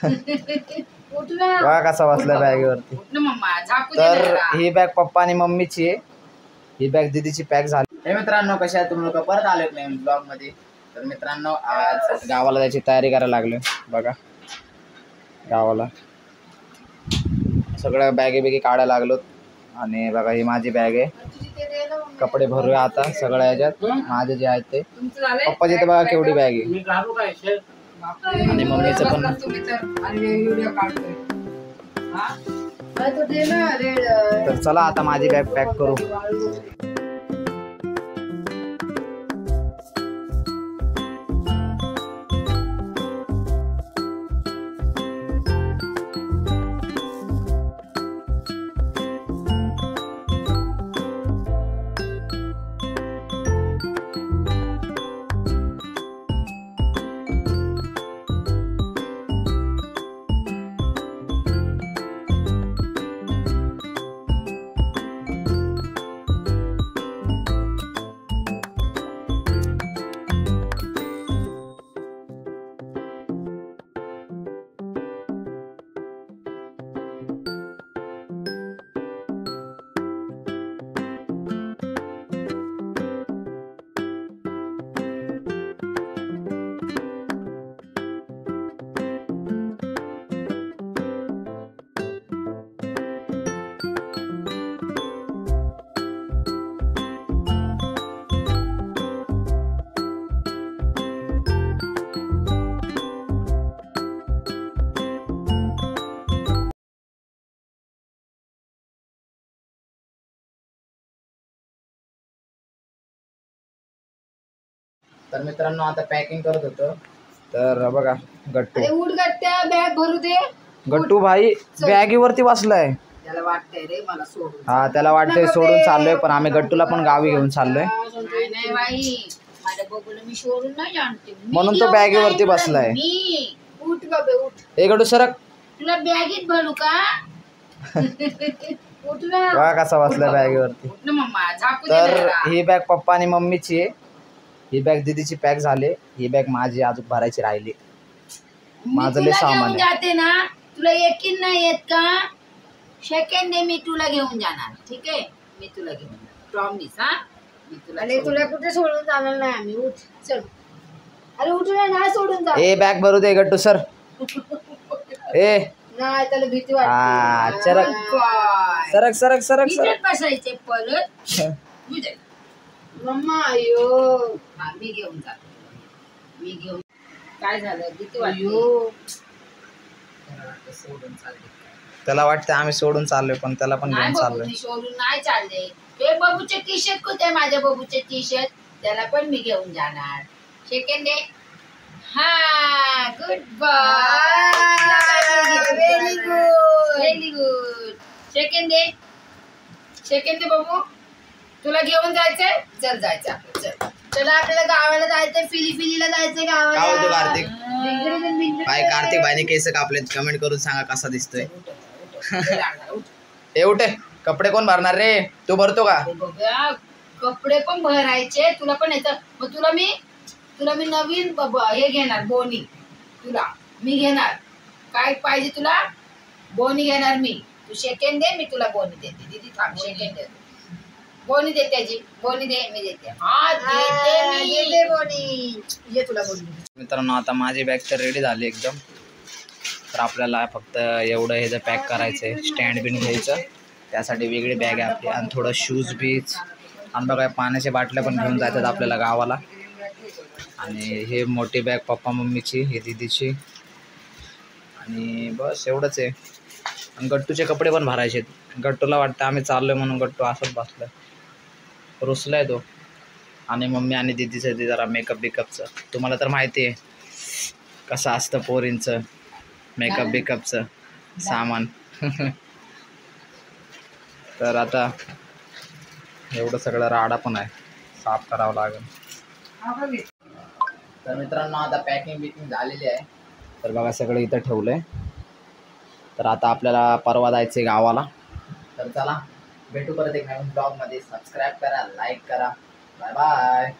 बघा कसा बसला बॅगेवरती. तर ही बॅग पप्पा आणि मम्मीची आहे, ही बॅग दीदीची पॅक झाली. हे मित्रांनो कशा आहे तुम्ही लोक, परत आले नाही ब्लॉग मध्ये. तर मित्रांनो आज गावाला जायची तयारी करायला लागलो. बघा गावाला सगळ्या बॅगे बिगे काढायला लागलो. आणि बघा ही माझी बॅग आहे, कपडे भरूया आता सगळ्या ह्याच्यात माझे जे आहेत ते. पप्पाची तर बघा केवढी बॅग आहे, आणि मम्मीचं पण. तर चला आता माझी बॅग पॅक करू. तर मित्रांनो आता पॅकिंग करत होतो. तर बघा गट्टू, बॅग भरू दे. गट्टू भाई बॅगीवरती बसलाय, त्याला वाटतंय रे मला सोडून. हा त्याला वाटतंय सोडून चाललोय, पण आम्ही गट्टूला पण गावी घेऊन चाललोय. म्हणून तो बॅगीवरती बसलाय. हे गट्टू सरक, तुला बॅगीत भरू का? बघा कसा बसलाय बॅगीवरती. तर ही बॅग पप्पा आणि मम्मीची आहे, ही बॅग दीदीची पॅक झाले. ही बॅग माझी अजून भरायची राहिली. माझं लय सामान जाते ना, तुला यकीन नाही येत का? सेकंड डे मी तुला घेऊन जाणार, ठीक आहे? मी तुला घेऊन प्रॉमिस. हा मी तुला कुठे सोडून जाणार नाही आम्ही. उठ चल. अरे उठ ना, सोडून जा. ए बॅग भरू दे गट्टू सर. ए नाही त्याला भीती वाटते. सरक सरक सरक सरक सरक बसायचे परत. मम्मा अयो मी घेऊन जातो, मी घेऊन. काय झालं भीती वाटते. त्याला वाटतं आम्ही सोडून चाललोय, पण त्याला पण घेऊन चाललोय. सोडून नाही चालले. ते बाबूचे टी शर्ट कुठे? माझ्या बाबूचे टी शर्ट, त्याला पण मी घेऊन जाणार. Second day. हा good bye, very good very good. Second day, second day बाबू तुला घेऊन जायचंय. चल जायचं आपलं, चल चला आपल्याला गावाला जायचंय, फिलीला जायचंय गावाला. काय होतो कार्तिक? बाय कार्तिक भाईने केस कापले, कमेंट करून सांगा कसा दिसतोय. ए उठ, कपडे कोण भरणार रे? तू भरतो का? कपडे पण भरायचे, तुला पण येतं. मग तुला मी नवीन हे घेणार, बोनी. तुला मी घेणार. काय पाहिजे तुला? बोनी घेणार मी. तू सेकंड दे, मी तुला बोनी देते. दीदी थांब, सेकंड दे. बोनी दे त्याची, बोनी दे, मी देते. हा देते बोनी. ये तुला बोनी. मित्रांनो आता माझी बॅग तर रेडी झाली एकदम. तर आपल्याला फक्त एवढं हे जर पॅक करायचंय, स्टँड बिन घ्यायचं, त्यासाठी वेगळी बॅग आहे आपली. आणि थोडं शूज बीज, आणि बघा पाण्याच्या बाटल्या पण घेऊन जायच्यात आपल्याला गावाला. आणि हे मोठी बॅग पप्पा मम्मीची, हे दीदीची, आणि बस एवढंच आहे. आणि गट्टूचे कपडे पण भरायचे. गट्टूला वाटतं आम्ही चाललोय म्हणून गट्टू असंच बसलाय, रुसलाय तो. आणि मम्मी आणि दीदीचं ते जरा मेकअप बिकअपचं, तुम्हाला तर माहिती आहे कसं असतं पोरींचं मेकअप बिकअपचं सामान. तर आता एवढं सगळं राडा पण आहे, साफ करावं लागेल. तर मित्रांनो आता पॅकिंग बिकिंग झालेली आहे. तर बघा सगळं इथं ठेवलंय. तर आता आपल्याला परवा जायचं गावाला. तर चला भेटू परत एक नवीन ब्लॉगमध्ये. सबस्क्राईब करा, लाईक करा. Bye bye.